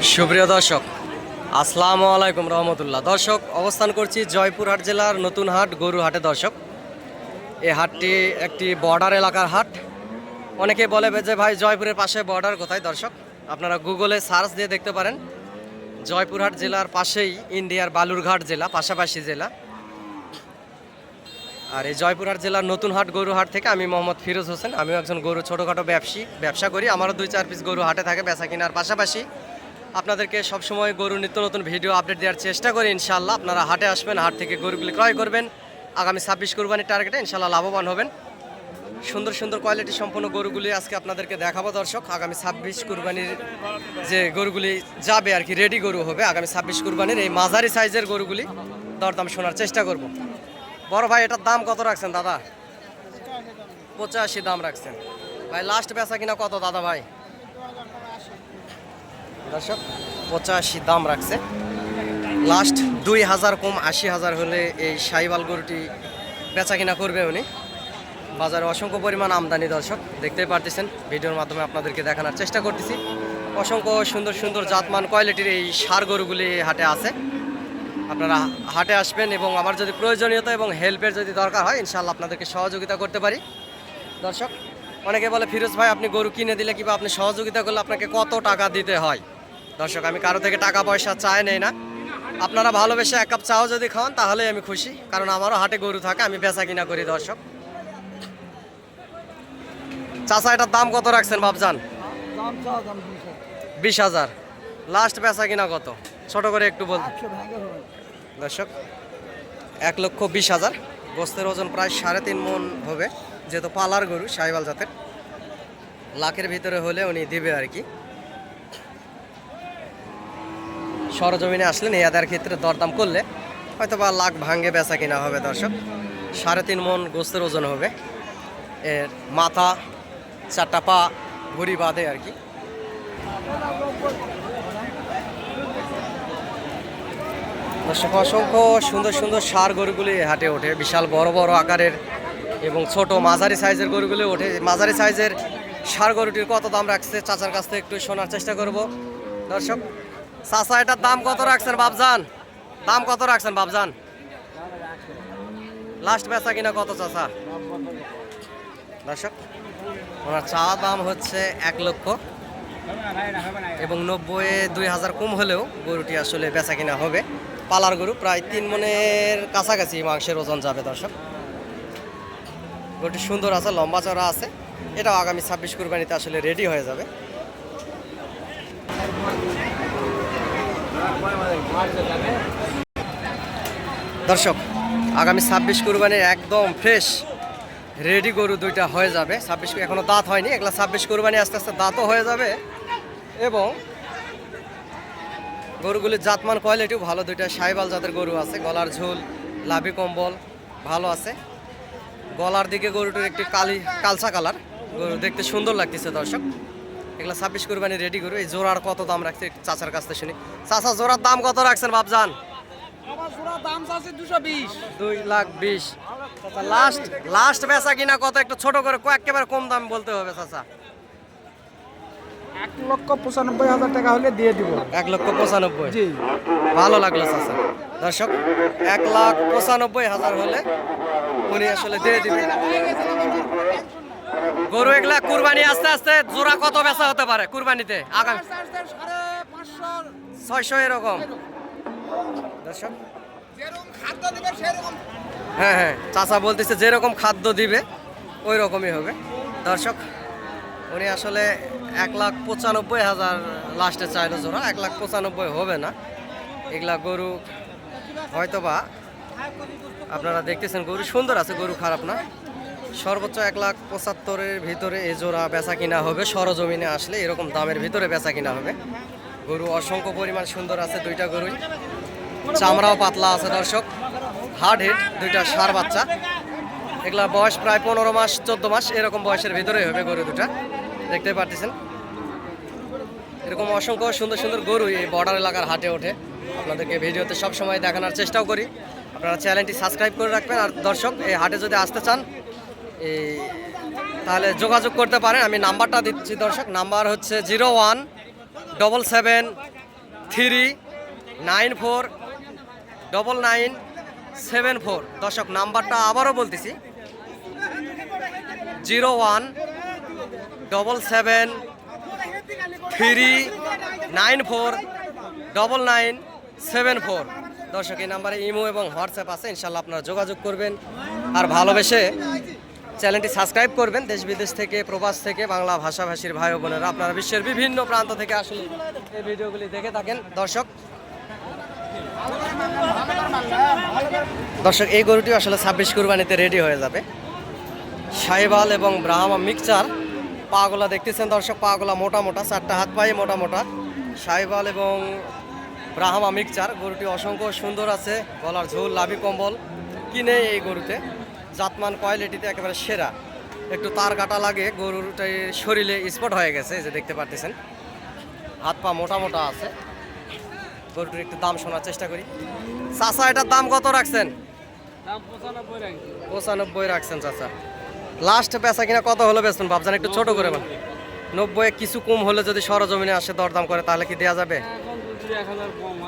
সুপ্রিয় দর্শক, আসসালামু আলাইকুম রহমতুল্লাহ। দর্শক, অবস্থান করছি জয়পুরহাট জেলার নতুন হাট গরু হাটে। দর্শক, এই হাটটি একটি বর্ডার এলাকার হাট। অনেকে বলে যে ভাই জয়পুরের পাশে বর্ডার কোথায়? দর্শক, আপনারা গুগলে সার্চ দিয়ে দেখতে পারেন। জয়পুরহাট জেলার পাশেই ইন্ডিয়ার বালুরঘাট জেলা, পাশাপাশি জেলা। আর এই জয়পুরহাট জেলার নতুন হাট গরু হাট থেকে আমি মোহাম্মদ ফিরোজ হোসেন। আমিও একজন গরু ছোটোখাটো ব্যবসা করি। আমারও 2-4 পিস গরু হাটে থাকে বেচা কেনার পাশাপাশি আপনাদেরকে সবসময় গরু নিত্য নতুন ভিডিও আপডেট দেওয়ার চেষ্টা করি। ইনশাল্লাহ আপনারা হাটে আসবেন, হাট থেকে গরুগুলি ক্রয় করবেন। আগামী 26 কুরবানির টার্গেটে ইনশাল্লাহ লাভবান হবেন। সুন্দর সুন্দর কোয়ালিটি সম্পন্ন গরুগুলি আজকে আপনাদেরকে দেখাবো। দর্শক, আগামী 26 কুরবানির যে গরুগুলি যাবে আর কি, রেডি গরু হবে আগামী 26 কুরবানির, এই মাঝারি সাইজের গরুগুলি দরদাম শোনার চেষ্টা করব। বড় ভাই, এটার দাম কত রাখছেন দাদা? 85 দাম রাখছেন ভাই। লাস্ট বেচা কিনা কত দাদা ভাই? দর্শক, 85 দাম রাখছে। লাস্ট 2000 কম 80,000 হলে এই শাহিওয়াল গরুটি বেচা কিনা করবে উনি। বাজারে অসংখ্য পরিমাণ আমদানি। দর্শক, দেখতেই পারতেছেন, ভিডিওর মাধ্যমে আপনাদেরকে দেখানোর চেষ্টা করতেছি। অসংখ্য সুন্দর সুন্দর জাতমান কোয়ালিটির এই ষাঁড় গরুগুলি হাটে আছে। আপনারা হাটে আসবেন এবং আমার যদি প্রয়োজনীয়তা এবং হেল্পের যদি দরকার হয় ইনশাআল্লাহ আপনাদেরকে সহযোগিতা করতে পারি। দর্শক, অনেকে বলে ফিরোজ ভাই আপনি গরু কিনে দিলে কিংবা আপনি সহযোগিতা করলে আপনাকে কত টাকা দিতে হয়? দর্শক, আমি কারো থেকে টাকা পয়সা চাই নেই না। আপনারা ভালোবেসে 1 কাপ চাও যদি খাওয়ান তাহলে আমি খুশি, কারণ আমারও হাটে গরু থাকে, আমি বেচা কিনা করি। দর্শক, চাচা এটার দাম কত রাখছেন বাবজান? 20,000। লাস্ট বেচা কিনা কত? ছোট করে একটু বলতে। দর্শক, 1,20,000। গোস্তের ওজন প্রায় 3.5 মণ হবে, যেহেতু পালার গরু শাহিওয়াল জাতের। লাখের ভিতরে হলে উনি দিবে আর কি। সরজমিনে আসলে নেয়াদের ক্ষেত্রে দরদাম করলে হয়তো বা লাখ ভাঙ্গে বেচা কিনা হবে। দর্শক, 3.5 মণ গোস্তের ওজন হবে। এর মাথা, 4টা পা, ভুঁড়ি বাঁধে আর কি। দর্শক, অসংখ্য সুন্দর সুন্দর ষাঁড় গরুগুলি হাটে ওঠে। বিশাল বড় বড় আকারের এবং ছোট মাঝারি সাইজের গরুগুলি ওঠে। মাঝারি সাইজের ষাঁড় গরুটির কত দাম রাখছে চাচার কাছ থেকে একটু শোনার চেষ্টা করব। দর্শক, চাচা এটার দাম কত রাখছেন বাবজান? দাম কত রাখছেন বাবজান? লাস্ট বেচা কিনা কত চাচা? দর্শক, ওনার চাওয়া দাম হচ্ছে 1 লক্ষ এবং 90-এ 2,000 কম হলেও গরুটি আসলে বেচা কিনা হবে। পালার গরু, প্রায় 3 মণের কাছাকাছি মাংসের ওজন যাবে। দর্শক, গরুটি সুন্দর আছে, লম্বা চড়া আছে। এটাও আগামী 26 কুরবানিতে আসলে রেডি হয়ে যাবে। দর্শক, আগামী 26 কুরবানির একদম ফ্রেশ রেডি গরু দুইটা হয়ে যাবে। 26 এখনো দাঁত হয়নি, এগুলা 26 কুরবানি আস্তে আস্তে দাঁতও হয়ে যাবে এবং গরুগুলির জাতমান কোয়ালিটিও ভালো। দুইটা শাহিওয়াল জাতের গরু আছে। গলার ঝোল, লাভি কম্বল ভালো আছে। গলার দিকে গরুটির একটি কালচা কালার, গরু দেখতে সুন্দর লাগতেছে। দর্শক, এগুলা 26 কুরবানি রেডি গরু। এই জোড়ার কত দাম রাখছে চাচার কাছ থেকে শুনি। চাচা, জোড়ার দাম কত রাখছেন বাবজান? 2,20,000। লাস্ট বেচা কিনা কত? একটু ছোট করে একেবারে কম দাম বলতে হবে চাচা। 1,95,000 টাকা হলে দিয়ে দিব। 1,95,000। জি, ভালো লাগলো চাচা। দর্শক, 1,95,000 হলে উনি আসলে দিয়ে দিবেন গরু। এগুলা কুরবানি আস্তে আস্তে জোড়া কত বেচা হতে পারে কুরবানিতে? আগামী 600 এরকম। দর্শক, হ্যাঁ হ্যাঁ, চাচা বলতেছে যেরকম খাদ্য দিবে ওই রকমই হবে। দর্শক, উনি আসলে 1,95,000 লাস্টে চাইলো জোড়া। 1,95,000 হবে না। এগুলা গরু হয়তোবা আপনারা দেখতেছেন, গরু সুন্দর আছে, গরু খারাপ না। সর্বোচ্চ 1,75,000-এর ভিতরে এই জোড়া বেচা কিনা হবে। সরজমিনে আসলে এরকম দামের ভিতরে বেচা কিনা হবে। গরু অসংখ্য পরিমাণ সুন্দর আছে দুইটা গরুই, চামড়াও পাতলা আছে। দর্শক, হার্ড হিট, দুইটা ষাঁড় বাচ্চা। এগুলা বয়স প্রায় 15 মাস 14 মাস এরকম বয়সের ভিতরে হবে গরু দুটা। দেখতে পারতেছেন, এরকম অসংখ্য সুন্দর সুন্দর গরু এই বর্ডার এলাকার হাটে ওঠে। আপনাদেরকে ভিডিওতে সব সময় দেখানোর চেষ্টাও করি। আপনারা চ্যানেলটি সাবস্ক্রাইব করে রাখবেন। আর দর্শক, এই হাটে যদি আসতে চান তাহলে যোগাযোগ করতে পারেন। আমি নাম্বারটা দিচ্ছি। দর্শক, নাম্বার হচ্ছে 0177 0173949974। দর্শক নাম্বারটা আবারও বলতেছি 017739499974। দর্শক এই নাম্বারে ইমো এবং হোয়াটসঅ্যাপ আছে, ইনশাল্লাহ আপনারা যোগাযোগ করবেন আর ভালোবেসে চ্যানেলটি সাবস্ক্রাইব করবেন। দেশ বিদেশ থেকে, প্রবাস থেকে বাংলা ভাষাভাষীর ভাই ও বোনেরা আপনারা বিশ্বের বিভিন্ন প্রান্ত থেকে আসলে এই ভিডিওগুলি দেখে থাকেন। দর্শক এই গরুটি আসলে 26 কুরবানিতে রেডি হয়ে যাবে। শাহিওয়াল এবং ব্রাহ্মা মিক্সচার, পাগুলা দেখতেছেন দর্শক, পাগুলা মোটা মোটা, 4টা হাত পায়ে মোটা মোটা। শাহিওয়াল এবং ব্রাহ্মা মিক্সচার, গরুটি অসংখ্য সুন্দর আছে, গলার ঝোল, লাভি কম্বল কিনে এই গরুতে জাতমান কোয়ালিটিতে একেবারে সেরা। একটু তার কাটা লাগে, গরুটাই শরীরে স্পট হয়ে গেছে, এই যে দেখতে পারতেছেন, হাত পা মোটা মোটা আছে। গরুটির একটু দাম শোনার চেষ্টা করি। চাচা এটার দাম কত রাখছেন? 95 রাখছেন চাচা। লাস্ট বেচা কিনা কত হলো বেচবেন ভাবছেন? একটু ছোট করে বলেন। 90 কিছু কম হলে যদি সরজমিনে আসে দরদাম করে তাহলে কি দেওয়া যাবে?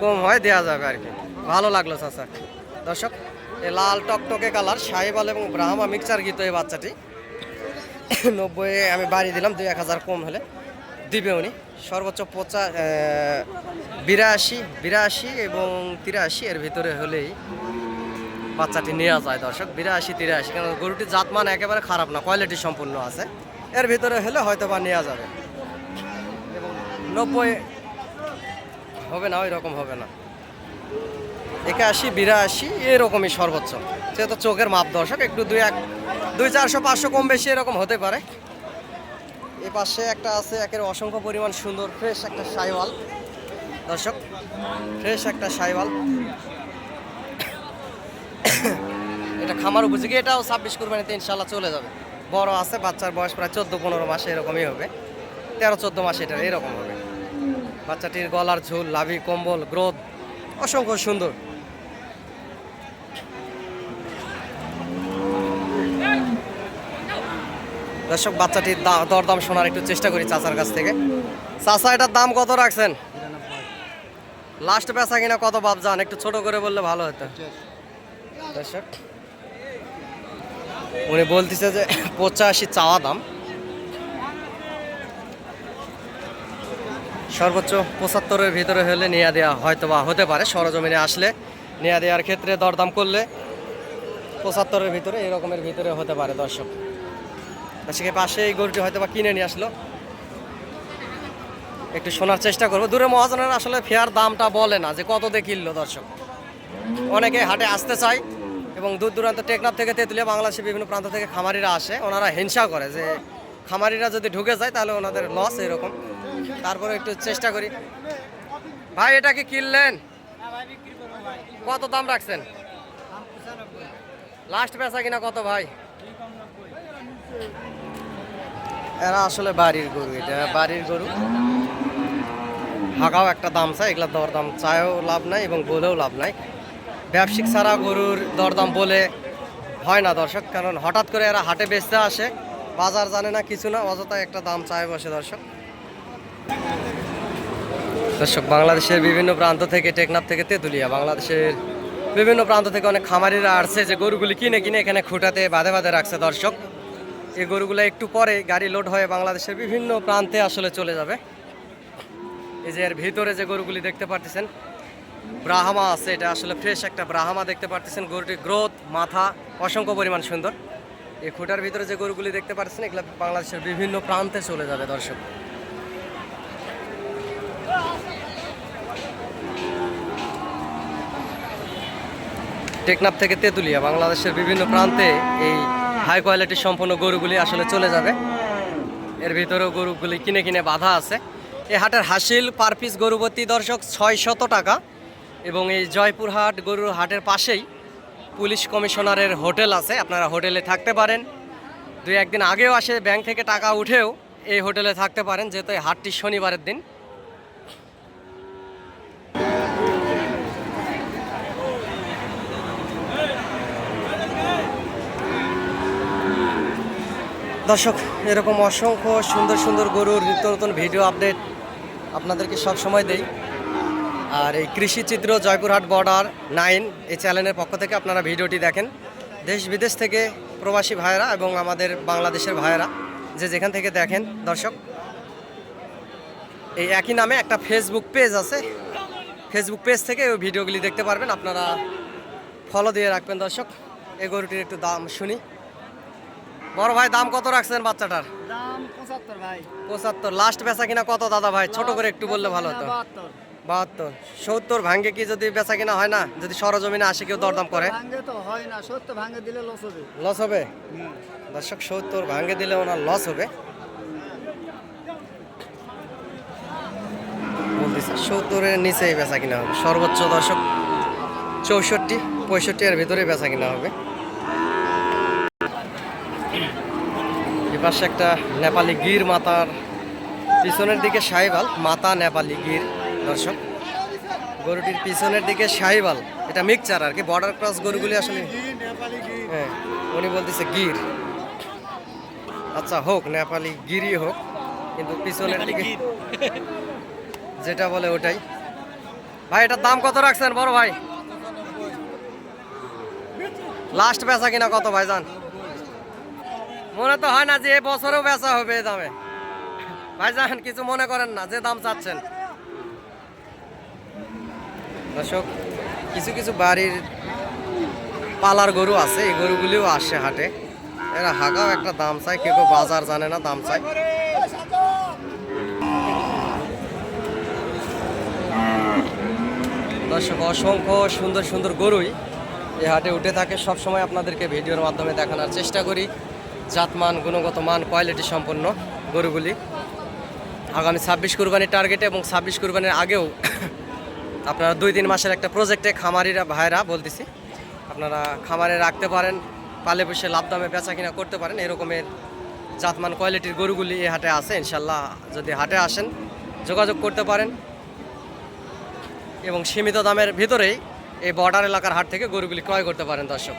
কম হয় দেওয়া যাবে আর কি। ভালো লাগলো চাচা। দর্শক এই লাল টকটকে কালার শাহিওয়াল এবং ব্রাহ্মা মিক্সচার গীত এই বাচ্চাটি 90 আমি বাড়ি দিলাম, 2-1000 কম হলে দিবে উনি। সর্বোচ্চ 82 এবং 83 এর ভিতরে হলেই বাচ্চাটি নেওয়া যায় দর্শক। 82-83, কারণ গরুটির জাতমান একেবারে খারাপ না, কোয়ালিটি সম্পূর্ণ আছে। এর ভিতরে হলে হয়তো বা নেওয়া যাবে। এবং 90 হবে না, ওই রকম হবে না। 81-82 এরকমই সর্বোচ্চ, যেহেতু চোখের মাপ দর্শক, একটু 200-400-500 কম বেশি এরকম হতে পারে। এই পাশে একটা আছে একের অসংখ্য পরিমাণ সুন্দর ফ্রেশ একটা শাহিওয়াল দর্শক, ফ্রেশ একটা শাহিওয়াল। এটা খামার উপযোগী, এটাও 26 কুরবানিতে ইনশাল্লাহ চলে যাবে। বড় আছে, বাচ্চার বয়স প্রায় 14-15 মাস এরকমই হবে, 13-14 মাস এটা এরকম হবে। বাচ্চাটির গলার ঝোল, লাভি কম্বল, গ্রোথ অসংখ্য সুন্দর। দর্শক বাচ্চাটির দরদাম শোনার একটু চেষ্টা করি চাচার কাছ থেকে। চাচা এটার দাম কত রাখছেন? লাস্ট বেচা কিনা কত ভাবছেন? একটু ছোট করে বললে ভালো হতো। দর্শক উনি বলতেছে যে 85 চাওয়া দাম, সর্বোচ্চ 75-এর ভিতরে হলে নিয়ে দেওয়া হয়তো বা হতে পারে। সরজমিনে আসলে নিয়ে দেওয়ার ক্ষেত্রে দরদাম করলে 75-এর ভিতরে এরকমের ভিতরে হতে পারে দর্শক। সেখানে পাশে এই গরুটি হয়তো বা কিনে নিয়ে আসলো, একটু শোনার চেষ্টা করবো। দূরে মহাজনের আসলে ফেয়ার দামটা বলে না যে কত দিয়ে কিনলো দর্শক। অনেকে হাটে আসতে চায় এবং দূর দূরান্ত টেকনাফ থেকে তেঁতুলিয়া, বাংলাদেশের বিভিন্ন প্রান্ত থেকে খামারিরা আসে, ওনারা হিংসা করে যে খামারিরা যদি ঢুকে যায় তাহলে ওনাদের লস এরকম। তারপরে একটু চেষ্টা করি। ভাই এটা কি কিনলেন? কত দাম রাখছেন? লাস্ট বেচা কিনা কত ভাই? এরা আসলে বাড়ির গরু, এটা বাড়ির গরু, হাগাও একটা দাম চায়, এগুলা দরদাম চায়ও লাভ নাই এবং বলেও লাভ নাই। ব্যবসায়িক ছাড়া গরুর দরদাম বলে হয় না দর্শক, কারণ হঠাৎ করে এরা হাটে বেচতে আসে, বাজার জানে না কিছু না, অযথা একটা দাম চায় বসে দর্শক। বাংলাদেশের বিভিন্ন প্রান্ত থেকে, টেকনাফ থেকে তেঁতুলিয়া, বাংলাদেশের বিভিন্ন প্রান্ত থেকে অনেক খামারিরা আসছে যে গরুগুলি কিনে এখানে খুঁটাতে বাঁধে বাঁধে রাখছে দর্শক। এই গরুগুলো একটু পরে গাড়ি লোড হয়ে বাংলাদেশের বিভিন্ন প্রান্তে আসলে চলে যাবে। এই যে এর ভিতরে যে গরুগুলি দেখতে পারতেছেন, ব্রাহ্মা আছে, এটা আসলে ফ্রেশ একটা ব্রাহ্মা দেখতে পারতেছেন। গরুটির গ্রোথ, মাথা অসংখ্য পরিমাণ সুন্দর। এই খুঁটার ভিতরে যে গরুগুলি দেখতে পাচ্ছেন এগুলো বাংলাদেশের বিভিন্ন প্রান্তে চলে যাবে দর্শক। টেকনাফ থেকে তেঁতুলিয়া, বাংলাদেশের বিভিন্ন প্রান্তে এই হাই কোয়ালিটি সম্পন্ন গরুগুলি আসলে চলে যাবে। এর ভিতরেও গরুগুলি কিনে বাঁধা আছে। এই হাটের হাসিল পার পিস গরুপতি দর্শক 600 টাকা। এবং এই জয়পুরহাট গরুর হাটের পাশেই পুলিশ কমিশনারের হোটেল আছে, আপনারা হোটেলে থাকতে পারেন। 2-1 দিন আগেও আসে ব্যাংক থেকে টাকা উঠেও এই হোটেলে থাকতে পারেন, যেহেতু এই হাটটি শনিবারের দিন। দর্শক এরকম অসংখ্য সুন্দর সুন্দর গরুর নিত্য নতুন ভিডিও আপডেট আপনাদেরকে সব সময় দেই। আর এই কৃষি চিত্র জয়পুরহাট বর্ডার 9 এই চ্যানেলের পক্ষ থেকে আপনারা ভিডিওটি দেখেন। দেশ বিদেশ থেকে প্রবাসী ভাইয়েরা এবং আমাদের বাংলাদেশের ভাইয়েরা যে যেখান থেকে দেখেন দর্শক, এই একই নামে একটা ফেসবুক পেজ আছে, ফেসবুক পেজ থেকে ওই ভিডিওগুলি দেখতে পারবেন। আপনারা ফলো দিয়ে রাখবেন দর্শক। এই গরুটির একটু দাম শুনি। বড় ভাই দাম কত রাখছেন বাচ্চাটার? দাম 75 ভাই। 75। লাস্ট বেচা কিনা কত দাদা ভাই? ছোট করে একটু বললে ভালো হতো। 72। 70 ভাঙ্গে কি যদি বেচা কিনা হয় না? যদি সরজমিনে আসে কেউ দরদাম করে? ভাঙ্গে তো হয় না, 70 ভাঙ্গে দিলে লস হবে। লস হবে দর্শক, 70 ভাঙ্গে দিলে ওনার লস হবে। বলতেছি 70-এর নিচেই বেচা কিনা হবে সর্বোচ্চ দর্শক। 64, 65 এর ভিতরে বেচা কিনা হবে। এই পাশে একটা নেপালি গির, মাথার পিছনের দিকে শাহিবাল, মাথা নেপালি গির দর্শক। গরুটির পিছনের দিকে শাহিবাল, এটা মিক্সচার আর কি, বর্ডার ক্রস গরুগুলি আসলে। হ্যাঁ, উনি বলতেছে গির। আচ্ছা হোক, নেপালি গিরই হোক, কিন্তু পিছনের দিকে যেটা বলে ওটাই। ভাই এটার দাম কত রাখছেন বড় ভাই? লাস্ট বেচা কিনা কত ভাই জান? মনে তো হয় না যে এ বছরও বেচা হবে এই দামে। ভাইজান কিছু মনে করেন না, যে দাম চাচ্ছেন। দর্শক, কিছু কিছু বাড়ির পালার গরু আছে, এই গরুগুলিও আসে হাটে। এরা হাগাও একটা দাম চায়, কেউ বাজার জানে না, দাম চায়। দর্শক, অসংখ্য সুন্দর সুন্দর গরুই এই হাটে উঠে থাকে। সবসময় আপনাদেরকে ভিডিওর মাধ্যমে দেখানোর চেষ্টা করি জাতমান, গুণগত মান, কোয়ালিটি সম্পন্ন গরুগুলি। আগামী 26 কুরবানির টার্গেটে এবং 26 কুরবানির আগেও আপনারা 2-3 মাসের একটা প্রজেক্টে খামারিরা ভাইরা বলতেছি, আপনারা খামারে রাখতে পারেন, পালে বসে লাভ দামে বেচা কিনা করতে পারেন। এরকমের জাতমান কোয়ালিটির গরুগুলি এই হাটে আছে। ইনশাল্লাহ যদি হাটে আসেন যোগাযোগ করতে পারেন এবং সীমিত দামের ভিতরেই এই বর্ডার এলাকার হাট থেকে গরুগুলি ক্রয় করতে পারেন দর্শক।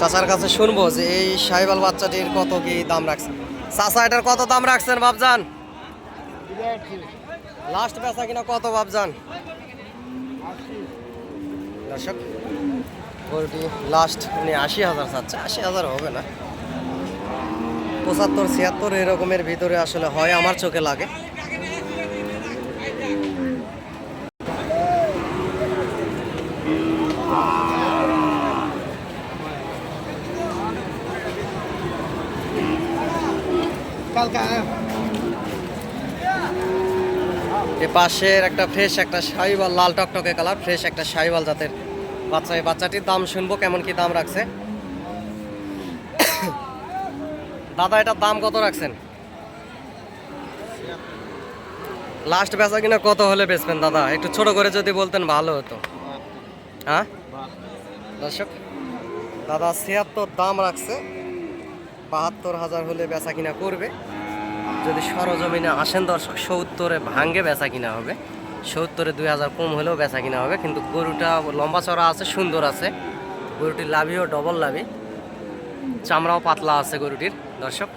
চাচার কাছে শুনবো যে এই সাহিবাল বাচ্চাটির কত কি দাম রাখছেন। চাচা এটার কত দাম রাখছেন বাবজান? লাস্ট বেচা কিনা কত বাবজান? দর্শক, গরুটি লাস্ট উনি 80,000 চাচ্ছে। 80,000 হবে না, 75, 76 এরকমের ভিতরে আসলে হয় আমার চোখে লাগে। এ পাশের একটা ফ্রেশ একটা শাহিওয়াল, লাল টকটকে কালার, ফ্রেশ একটা শাহিওয়াল জাতের বাচ্চা। এই বাচ্চাটির দাম শুনবো কেমন কি দাম রাখছে। দাদা এটার দাম কত রাখছেন? লাস্ট বেচা কিনা কত হলে বেচবেন দাদা? একটু ছোট করে যদি বলতেন ভালো হতো। হ্যাঁ দর্শক, দাদা 76 দাম রাখছে। 72,000 হলে বেচা কিনা করবে। যদি সরজমিনে আসেন দর্শক, 70-এ ভাঙ্গে বেচা কিনা হবে। 70-এ 2,000 কম হলেও বেচা কিনা হবে। কিন্তু গরুটা লম্বা চড়া আছে, সুন্দর আছে। গরুটির লাভিও ডবল লাভি, চামড়াও পাতলা আছে গরুটির দর্শক।